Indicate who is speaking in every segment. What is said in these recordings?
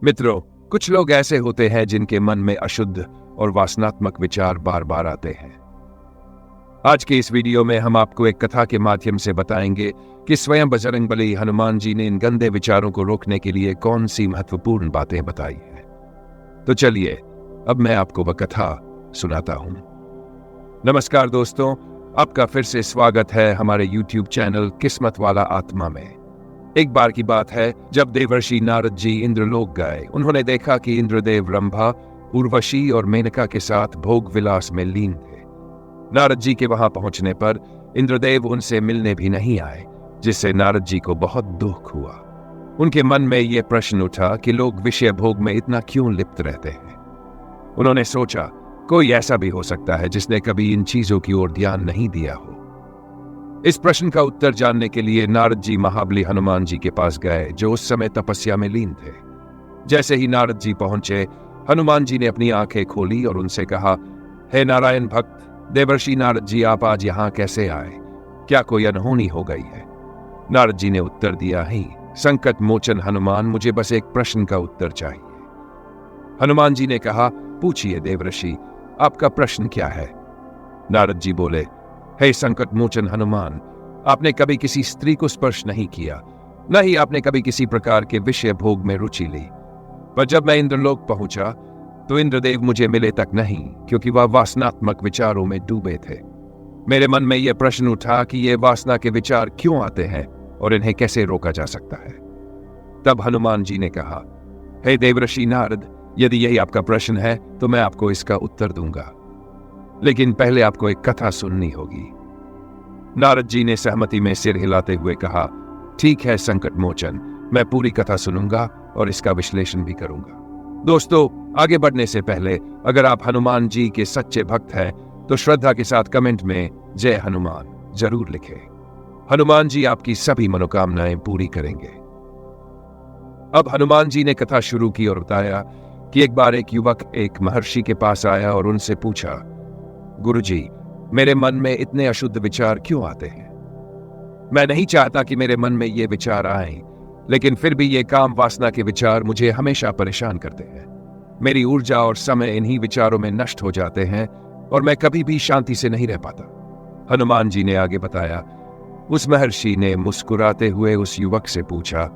Speaker 1: मित्रों, कुछ लोग ऐसे होते हैं जिनके मन में अशुद्ध और वासनात्मक विचार बार बार आते हैं। आज के इस वीडियो में हम आपको एक कथा के माध्यम से बताएंगे कि स्वयं बजरंगबली हनुमान जी ने इन गंदे विचारों को रोकने के लिए कौन सी महत्वपूर्ण बातें बताई हैं। तो चलिए अब मैं आपको वह कथा सुनाता हूं। नमस्कार दोस्तों, आपका फिर से स्वागत है हमारे YouTube चैनल किस्मत वाला आत्मा में। एक बार की बात है जब देवर्षि नारद जी इंद्रलोक गए। उन्होंने देखा कि इंद्रदेव रंभा, उर्वशी और मेनका के साथ भोग विलास में लीन थे। नारद जी के वहां पहुंचने पर इंद्रदेव उनसे मिलने भी नहीं आए, जिससे नारद जी को बहुत दुख हुआ। उनके मन में यह प्रश्न उठा कि लोग विषय भोग में इतना क्यों लिप्त रहते हैं। उन्होंने सोचा कोई ऐसा भी हो सकता है जिसने कभी इन चीजों की ओर ध्यान नहीं दिया हो। इस प्रश्न का उत्तर जानने के लिए नारद जी महाबली हनुमान जी के पास गए, जो उस समय तपस्या में लीन थे। जैसे ही नारद जी पहुंचे, हनुमान जी ने अपनी आंखें खोली और उनसे कहा, हे नारायण भक्त देवर्षि नारद जी, आप आज यहां कैसे आए? क्या कोई अनहोनी हो गई है? नारद जी ने उत्तर दिया, ही संकट मोचन हनुमान, मुझे बस एक प्रश्न का उत्तर चाहिए। हनुमान जी ने कहा, पूछिए देवर्षि, आपका प्रश्न क्या है? नारद जी बोले, हे संकट मोचन हनुमान, आपने कभी किसी स्त्री को स्पर्श नहीं किया, न ही आपने कभी किसी प्रकार के विषय भोग में रुचि ली। पर जब मैं इंद्रलोक पहुंचा तो इंद्रदेव मुझे मिले तक नहीं, क्योंकि वह वासनात्मक विचारों में डूबे थे। मेरे मन में यह प्रश्न उठा कि ये वासना के विचार क्यों आते हैं और इन्हें कैसे रोका जा सकता है। तब हनुमान जी ने कहा, हे देवर्षि नारद, यदि यही आपका प्रश्न है तो मैं आपको इसका उत्तर दूंगा, लेकिन पहले आपको एक कथा सुननी होगी। नारद जी ने सहमति में सिर हिलाते हुए कहा, ठीक है संकट मोचन, मैं पूरी कथा सुनूंगा और इसका विश्लेषण भी करूंगा। दोस्तों, आगे बढ़ने से पहले अगर आप हनुमान जी के सच्चे भक्त हैं तो श्रद्धा के साथ कमेंट में जय हनुमान जरूर लिखें। हनुमान जी आपकी सभी मनोकामनाएं पूरी करेंगे। अब हनुमान जी ने कथा शुरू की और बताया कि एक बार एक युवक एक महर्षि के पास आया और उनसे पूछा, गुरुजी, मेरे मन में इतने अशुद्ध विचार क्यों आते हैं? मैं नहीं चाहता कि मेरे मन में ये विचार आएं, लेकिन फिर भी ये काम वासना के विचार मुझे हमेशा परेशान करते हैं। मेरी ऊर्जा और समय इन्हीं विचारों में नष्ट हो जाते हैं और मैं कभी भी शांति से नहीं रह पाता। हनुमान जी ने आगे बताया, उस महर्षि ने मुस्कुराते हुए उस युवक से पूछा,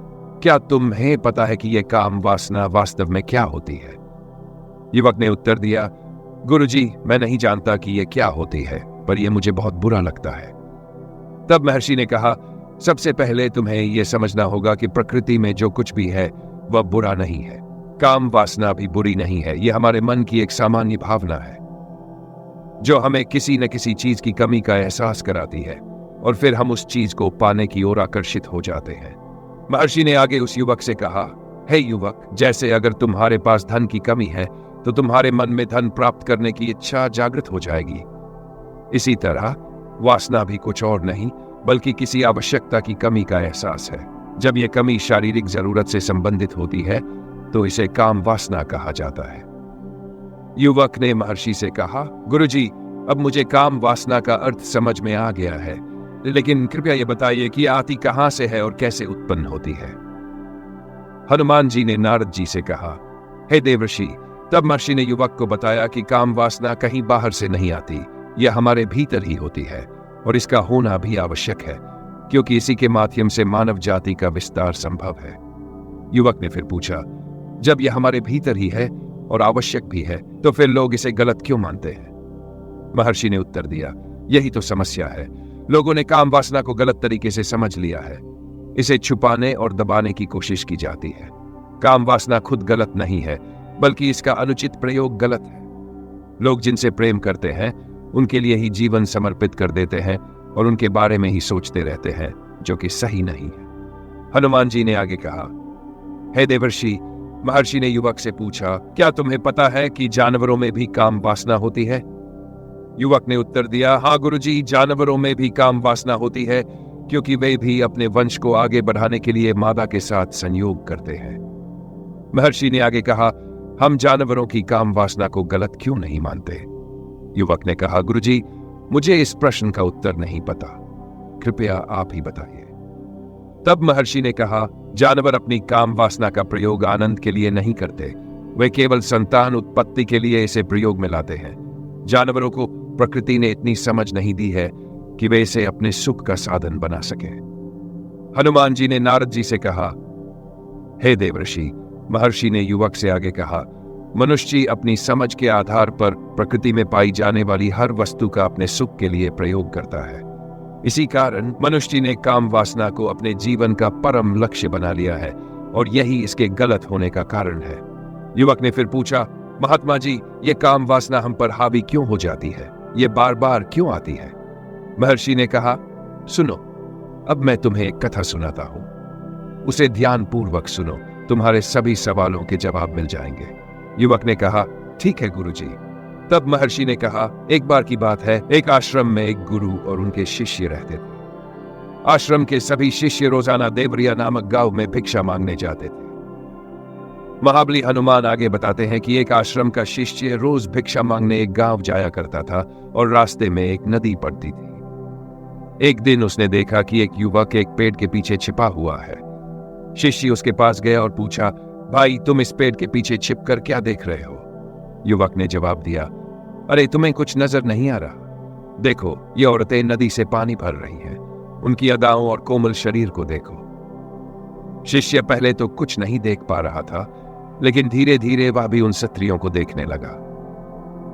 Speaker 1: क्या तुम्हें पता है कि यह काम वासना वास्तव में क्या होती है? युवक ने उत्तर दिया, गुरुजी, मैं नहीं जानता कि यह क्या होती है, पर यह मुझे बहुत बुरा लगता है। तब महर्षि ने कहा, सबसे पहले तुम्हें यह समझना होगा कि प्रकृति में जो कुछ भी है वह बुरा नहीं है। काम वासना भी बुरी नहीं है। यह हमारे मन की एक सामान्य भावना है जो हमें किसी न किसी चीज की कमी का एहसास कराती है और फिर हम उस चीज को पाने की ओर आकर्षित हो जाते हैं। महर्षि ने आगे उस युवक से कहा, हे युवक, जैसे अगर तुम्हारे पास धन की कमी है तो तुम्हारे मन में धन प्राप्त करने की इच्छा जागृत हो जाएगी। इसी तरह वासना भी कुछ और नहीं बल्कि किसी आवश्यकता की कमी का एहसास है। जब यह कमी शारीरिक जरूरत से संबंधित होती है तो इसे काम वासना कहा जाता है। युवक ने महर्षि से कहा, गुरुजी, अब मुझे काम वासना का अर्थ समझ में आ गया है, लेकिन कृपया यह बताइए कि आती कहां से है और कैसे उत्पन्न होती है? हनुमान जी ने नारद जी से कहा, हे देवर्षि, तब महर्षि ने युवक को बताया कि काम वासना कहीं बाहर से नहीं आती, यह हमारे भीतर ही होती है और इसका होना भी आवश्यक है, क्योंकि इसी के माध्यम से मानव जाति का विस्तार संभव है। युवक ने फिर पूछा, जब यह हमारे भीतर ही है और आवश्यक भी है तो फिर लोग इसे गलत क्यों मानते हैं? महर्षि ने उत्तर दिया, यही तो समस्या है। लोगों ने काम वासना को गलत तरीके से समझ लिया है। इसे छुपाने और दबाने की कोशिश की जाती है। काम वासना खुद गलत नहीं है, बल्कि इसका अनुचित प्रयोग गलत है। लोग जिनसे प्रेम करते हैं उनके लिए ही जीवन समर्पित कर देते हैं और उनके बारे में ही सोचते रहते हैं, जो कि सही नहीं है। हनुमान जी ने आगे कहा, हे देवर्षि, महर्षि ने युवक से पूछा, क्या तुम्हें पता है कि जानवरों में भी काम वासना होती है? युवक ने उत्तर दिया, हाँ गुरुजी, जानवरों में भी काम वासना होती है, क्योंकि वे भी अपने वंश को आगे बढ़ाने के लिए मादा के साथ संयोग करते हैं। महर्षि ने आगे कहा, हम जानवरों की काम वासना को गलत क्यों नहीं मानते? युवक ने कहा, गुरुजी, मुझे इस प्रश्न का उत्तर नहीं पता, कृपया आप ही बताइए। तब महर्षि ने कहा, जानवर अपनी काम वासना का प्रयोग आनंद के लिए नहीं करते, वे केवल संतान उत्पत्ति के लिए इसे प्रयोग में लाते हैं। जानवरों को प्रकृति ने इतनी समझ नहीं दी है कि वे इसे अपने सुख का साधन बना सके। हनुमान जी ने नारद जी से कहा, हे देवर्षि, महर्षि ने युवक से आगे कहा, मनुष्य अपनी समझ के आधार पर प्रकृति में पाई जाने वाली हर वस्तु का अपने सुख के लिए प्रयोग करता है। इसी कारण मनुष्य ने काम वासना को अपने जीवन का परम लक्ष्य बना लिया है और यही इसके गलत होने का कारण है। युवक ने फिर पूछा, महात्मा जी, ये काम वासना हम पर हावी क्यों हो जाती है? ये बार बार क्यों आती है? महर्षि ने कहा, सुनो, अब मैं तुम्हें एक कथा सुनाता हूं, उसे ध्यान पूर्वक सुनो, तुम्हारे सभी सवालों के जवाब मिल जाएंगे। युवक ने कहा, ठीक है गुरुजी। तब महर्षि ने कहा, एक बार की बात है, एक आश्रम में एक गुरु और उनके शिष्य रहते थे। आश्रम के सभी शिष्य रोजाना देवरिया नामक गांव में भिक्षा मांगने जाते थे। महाबली हनुमान आगे बताते हैं कि एक आश्रम का शिष्य रोज भिक्षा मांगने एक गांव जाया करता था और रास्ते में एक नदी पड़ती थी। एक दिन उसने देखा कि एक युवक एक पेड़ के पीछे छिपा हुआ है। शिष्य उसके पास गया और पूछा, भाई, तुम इस पेड़ के पीछे छिपकर क्या देख रहे हो? युवक ने जवाब दिया, अरे तुम्हें कुछ नजर नहीं आ रहा? देखो, ये औरतें नदी से पानी भर रही हैं, उनकी अदाओं और कोमल शरीर को देखो। शिष्य पहले तो कुछ नहीं देख पा रहा था, लेकिन धीरे धीरे वह भी उन स्त्रियों को देखने लगा।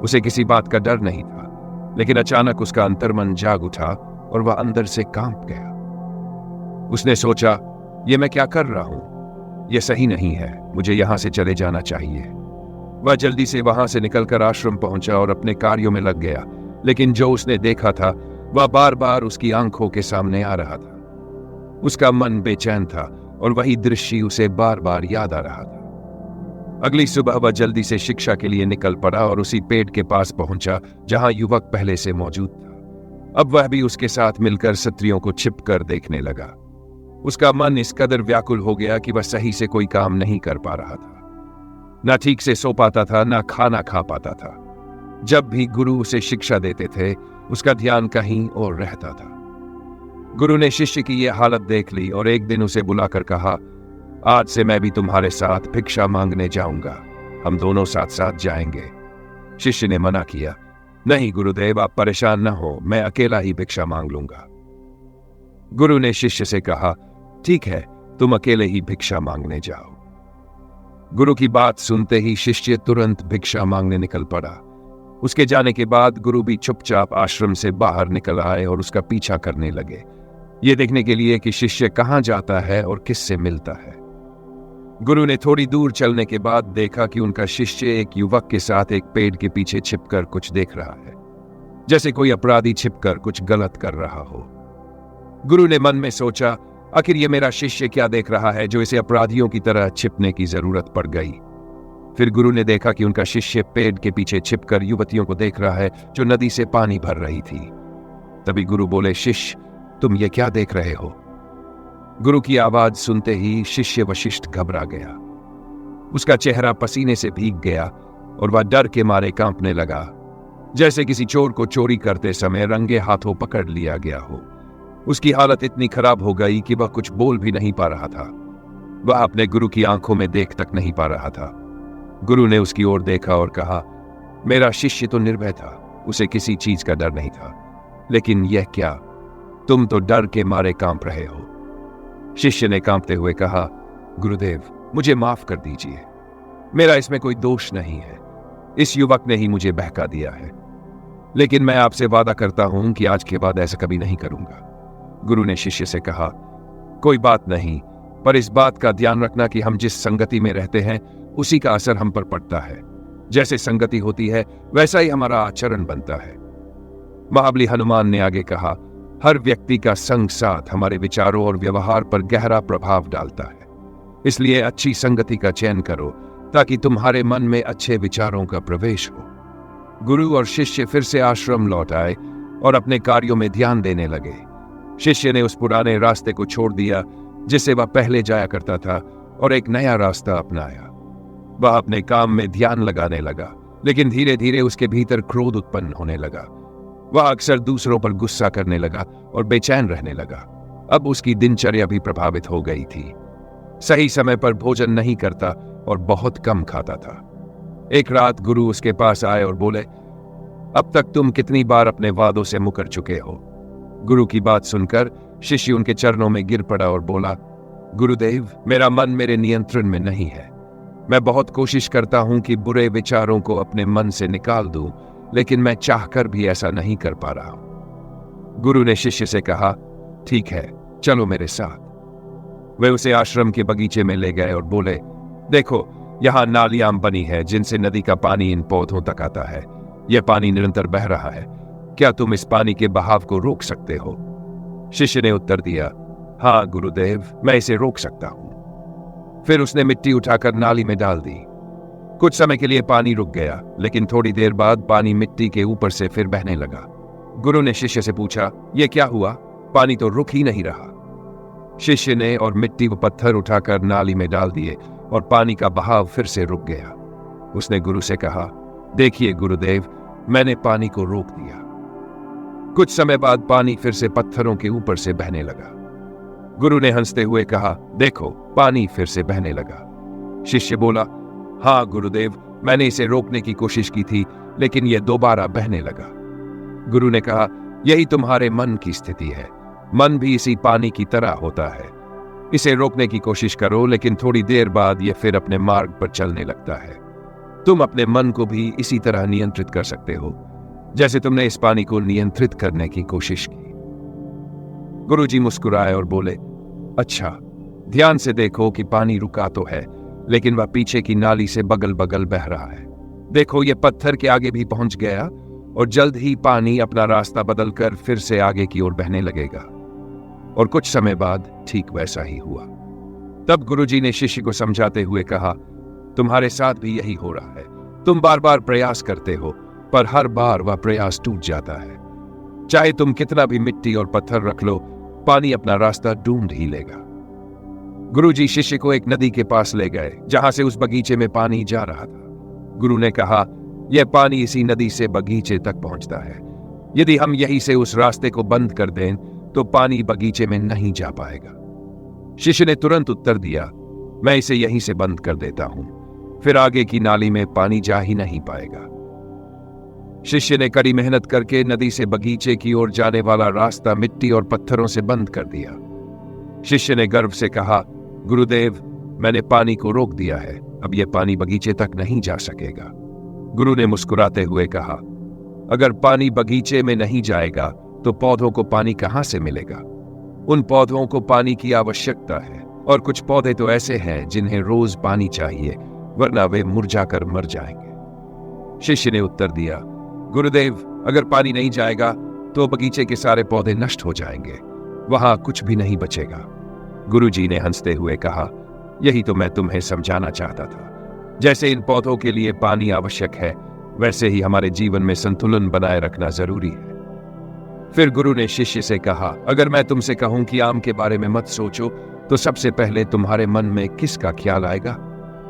Speaker 1: उसे किसी बात का डर नहीं था, लेकिन अचानक उसका अंतर्मन जाग उठा और वह अंदर से कांप गया। उसने सोचा, ये मैं क्या कर रहा हूं? यह सही नहीं है, मुझे यहां से चले जाना चाहिए। वह जल्दी से वहां से निकलकर आश्रम पहुंचा और अपने कार्यों में लग गया, लेकिन जो उसने देखा था वह बार बार उसकी आंखों के सामने आ रहा था। उसका मन बेचैन था और वही दृश्य उसे बार बार याद आ रहा था। अगली सुबह वह जल्दी से शिक्षा के लिए निकल पड़ा और उसी पेड़ के पास पहुंचा जहां युवक पहले से मौजूद था। अब वह भी उसके साथ मिलकर स्त्रियों को छिपकर देखने लगा। उसका मन इस कदर व्याकुल हो गया कि वह सही से कोई काम नहीं कर पा रहा था। ना ठीक से सो पाता था, ना खाना खा पाता था। जब भी गुरु उसे शिक्षा देते थे, उसका ध्यान कहीं और रहता था। गुरु ने शिष्य की यह हालत देख ली और एक दिन उसे बुलाकर कहा, आज से मैं भी तुम्हारे साथ भिक्षा मांगने जाऊंगा, हम दोनों साथ साथ जाएंगे। शिष्य ने मना किया, नहीं गुरुदेव, आप परेशान न हो, मैं अकेला ही भिक्षा मांग लूंगा। गुरु ने शिष्य से कहा, ठीक है, तुम अकेले ही भिक्षा मांगने जाओ। गुरु की बात सुनते ही शिष्य तुरंत भिक्षा मांगने निकल पड़ा। उसके जाने के बाद गुरु भी चुपचाप आश्रम से बाहर निकल आए और उसका पीछा करने लगे, ये देखने के लिए कि शिष्य कहां जाता है और किससे मिलता है। गुरु ने थोड़ी दूर चलने के बाद देखा कि उनका शिष्य एक युवक के साथ एक पेड़ के पीछे छिपकर कुछ देख रहा है, जैसे कोई अपराधी छिपकर कुछ गलत कर रहा हो। गुरु ने मन में सोचा, आखिर ये मेरा शिष्य क्या देख रहा है जो इसे अपराधियों की तरह छिपने की जरूरत पड़ गई। फिर गुरु ने देखा कि उनका शिष्य पेड़ के पीछे छिपकर युवतियों को देख रहा है जो नदी से पानी भर रही थी। तभी गुरु बोले, शिष्य, तुम ये क्या देख रहे हो? गुरु की आवाज सुनते ही शिष्य वशिष्ठ घबरा गया। उसका चेहरा पसीने से भीग गया और वह डर के मारे कांपने लगा, जैसे किसी चोर को चोरी करते समय रंगे हाथों पकड़ लिया गया हो। उसकी हालत इतनी खराब हो गई कि वह कुछ बोल भी नहीं पा रहा था। वह अपने गुरु की आंखों में देख तक नहीं पा रहा था। गुरु ने उसकी ओर देखा और कहा, मेरा शिष्य तो निर्भय था, उसे किसी चीज का डर नहीं था, लेकिन यह क्या, तुम तो डर के मारे कांप रहे हो। शिष्य ने कांपते हुए कहा, गुरुदेव, मुझे माफ कर दीजिए, मेरा इसमें कोई दोष नहीं है, इस युवक ने ही मुझे बहका दिया है, लेकिन मैं आपसे वादा करता हूं कि आज के बाद ऐसा कभी नहीं करूंगा। गुरु ने शिष्य से कहा, कोई बात नहीं, पर इस बात का ध्यान रखना कि हम जिस संगति में रहते हैं उसी का असर हम पर पड़ता है। जैसे संगति होती है वैसा ही हमारा आचरण बनता है। महाबली हनुमान ने आगे कहा, हर व्यक्ति का संग साथ हमारे विचारों और व्यवहार पर गहरा प्रभाव डालता है, इसलिए अच्छी संगति का चयन करो ताकि तुम्हारे मन में अच्छे विचारों का प्रवेश हो। गुरु और शिष्य फिर से आश्रम लौट आए और अपने कार्यों में ध्यान देने लगे। शिष्य ने उस पुराने रास्ते को छोड़ दिया जिससे वह पहले जाया करता था और एक नया रास्ता अपनाया। वह अपने काम में ध्यान लगाने लगा, लेकिन धीरे धीरे उसके भीतर क्रोध उत्पन्न होने लगा। वह अक्सर दूसरों पर गुस्सा करने लगा और बेचैन रहने लगा। अब उसकी दिनचर्या भी प्रभावित हो गई थी। सही समय पर भोजन नहीं करता और बहुत कम खाता था। एक रात गुरु उसके पास आए और बोले, अब तक तुम कितनी बार अपने वादों से मुकर चुके हो? गुरु की बात सुनकर शिष्य उनके चरणों में गिर पड़ा और बोला, गुरुदेव, मेरा मन मेरे नियंत्रण में नहीं है। मैं बहुत कोशिश करता हूं कि बुरे विचारों को अपने मन से निकाल दूं, लेकिन मैं चाहकर भी ऐसा नहीं कर पा रहा हूं। गुरु ने शिष्य से कहा, ठीक है, चलो मेरे साथ। वे उसे आश्रम के बगीचे में ले गए और बोले, देखो, यहां नालियां बनी है जिनसे नदी का पानी इन पौधों तक आता है। यह पानी निरंतर बह रहा है। क्या तुम इस पानी के बहाव को रोक सकते हो? शिष्य ने उत्तर दिया, हाँ गुरुदेव, मैं इसे रोक सकता हूं। फिर उसने मिट्टी उठाकर नाली में डाल दी। कुछ समय के लिए पानी रुक गया, लेकिन थोड़ी देर बाद पानी मिट्टी के ऊपर से फिर बहने लगा। गुरु ने शिष्य से पूछा, यह क्या हुआ? पानी तो रुक ही नहीं रहा। शिष्य ने और मिट्टी व पत्थर उठाकर नाली में डाल दिए और पानी का बहाव फिर से रुक गया। उसने गुरु से कहा, देखिए गुरुदेव, मैंने पानी को रोक दिया। कुछ समय बाद पानी फिर से पत्थरों के ऊपर से बहने लगा। गुरु ने हंसते हुए कहा, देखो, पानी फिर से बहने लगा। शिष्य बोला, हाँ गुरुदेव, मैंने इसे रोकने की कोशिश की थी, लेकिन यह दोबारा बहने लगा। गुरु ने कहा, यही तुम्हारे मन की स्थिति है। मन भी इसी पानी की तरह होता है। इसे रोकने की कोशिश करो, लेकिन थोड़ी देर बाद यह फिर अपने मार्ग पर चलने लगता है। तुम अपने मन को भी इसी तरह नियंत्रित कर सकते हो, जैसे तुमने इस पानी को नियंत्रित करने की कोशिश की। गुरुजी मुस्कुराए और बोले, अच्छा, ध्यान से देखो कि पानी रुका तो है, लेकिन वह पीछे की नाली से बगल बगल बह रहा है। देखो, यह पत्थर के आगे भी पहुंच गया और जल्द ही पानी अपना रास्ता बदलकर फिर से आगे की ओर बहने लगेगा। और कुछ समय बाद ठीक वैसा ही हुआ। तब गुरुजी ने शिष्य को समझाते हुए कहा, तुम्हारे साथ भी यही हो रहा है। तुम बार बार प्रयास करते हो, पर हर बार वह प्रयास टूट जाता है। चाहे तुम कितना भी मिट्टी और पत्थर रख लो, पानी अपना रास्ता ढूंढ ही लेगा। गुरुजी शिष्य को एक नदी के पास ले गए, जहां से उस बगीचे में पानी जा रहा था। गुरु ने कहा, यह पानी इसी नदी से बगीचे तक पहुंचता है। यदि हम यहीं से उस रास्ते को बंद कर दें, तो पानी बगीचे में नहीं जा पाएगा। शिष्य ने तुरंत उत्तर दिया, मैं इसे यहीं से बंद कर देता हूं, फिर आगे की नाली में पानी जा ही नहीं पाएगा। शिष्य ने कड़ी मेहनत करके नदी से बगीचे की ओर जाने वाला रास्ता मिट्टी और पत्थरों से बंद कर दिया। शिष्य ने गर्व से कहा, गुरुदेव, मैंने पानी को रोक दिया है। अब यह पानी बगीचे तक नहीं जा सकेगा। गुरु ने मुस्कुराते हुए कहा, अगर पानी बगीचे में नहीं जाएगा तो पौधों को पानी कहां से मिलेगा? उन पौधों को पानी की आवश्यकता है, और कुछ पौधे तो ऐसे हैं जिन्हें रोज पानी चाहिए, वरना वे मुरझाकर मर जाएंगे। शिष्य ने उत्तर दिया, गुरुदेव, अगर पानी नहीं जाएगा तो बगीचे के सारे पौधे नष्ट हो जाएंगे, वहां कुछ भी नहीं बचेगा। गुरुजी ने हंसते हुए कहा, यही तो मैं तुम्हें समझाना चाहता था। जैसे इन पौधों के लिए पानी आवश्यक है, वैसे ही हमारे जीवन में संतुलन बनाए रखना जरूरी है। फिर गुरु ने शिष्य से कहा, अगर मैं तुमसे कहूं कि आम के बारे में मत सोचो, तो सबसे पहले तुम्हारे मन में किसका ख्याल आएगा?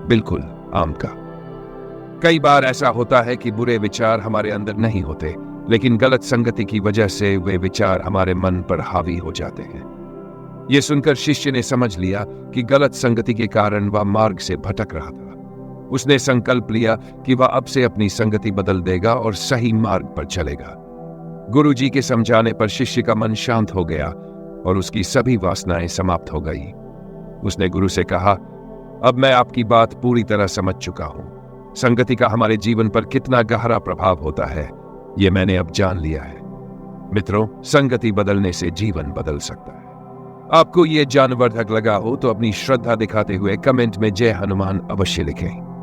Speaker 1: बिल्कुल आम का। कई बार ऐसा होता है कि बुरे विचार हमारे अंदर नहीं होते, लेकिन गलत संगति की वजह से वे विचार हमारे मन पर हावी हो जाते हैं। यह सुनकर शिष्य ने समझ लिया कि गलत संगति के कारण वह मार्ग से भटक रहा था। उसने संकल्प लिया कि वह अब से अपनी संगति बदल देगा और सही मार्ग पर चलेगा। गुरुजी के समझाने पर शिष्य का मन शांत हो गया और उसकी सभी वासनाएं समाप्त हो गई। उसने गुरु से कहा, अब मैं आपकी बात पूरी तरह समझ चुका हूं। संगति का हमारे जीवन पर कितना गहरा प्रभाव होता है, यह मैंने अब जान लिया है। मित्रों, संगति बदलने से जीवन बदल सकता है। आपको यह ज्ञानवर्धक लगा हो तो अपनी श्रद्धा दिखाते हुए कमेंट में जय हनुमान अवश्य लिखें।